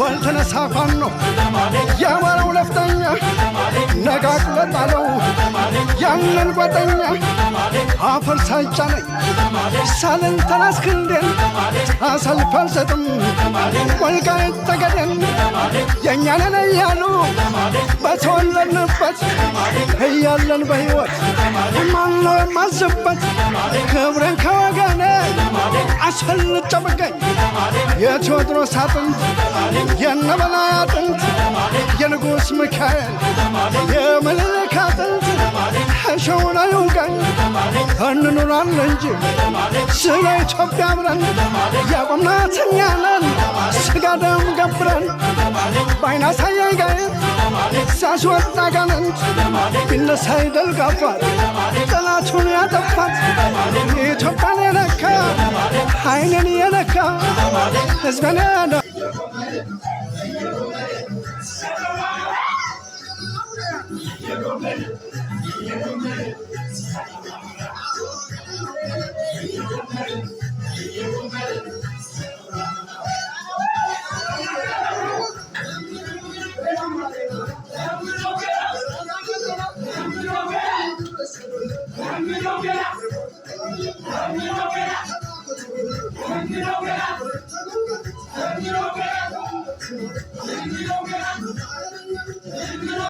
ወልተነሳ ፋኖ ያማራው ለፍተኛ ነጋቅለጣለው ያንን ጓደኛ አፈር ሳይጫነኝ ሳልን ተናስክንዴን አሳልፍ አልሰጥም ወልቃይት ጠገዴን የእኛ ነን እያሉ በተወለድንበት እያለን በሕይወት ማነው የማዝበት ክብሬን ከወገኔ አስፈልጬ ብገኝ የቴዎድሮስ አጥንት የነበላይ አጥንት የንጉሥ ሚካኤል የምኒልክ አጥንት እሸውን አይውጋኝ እንኑራለን እንጂ ስለ ኢትዮጵያ አብረን ያቆምናት እኛ ነን ስጋ ደም ገብረን በዓይን አሳየኝ ጋየት ሲያስወጣ ጋንንት ቢነሳ ይደልጋፋት ጠላቱን ያጠፋት ኢትዮጵያን የነካ ኃይልን የነካ ሕዝብን ያደ Get out!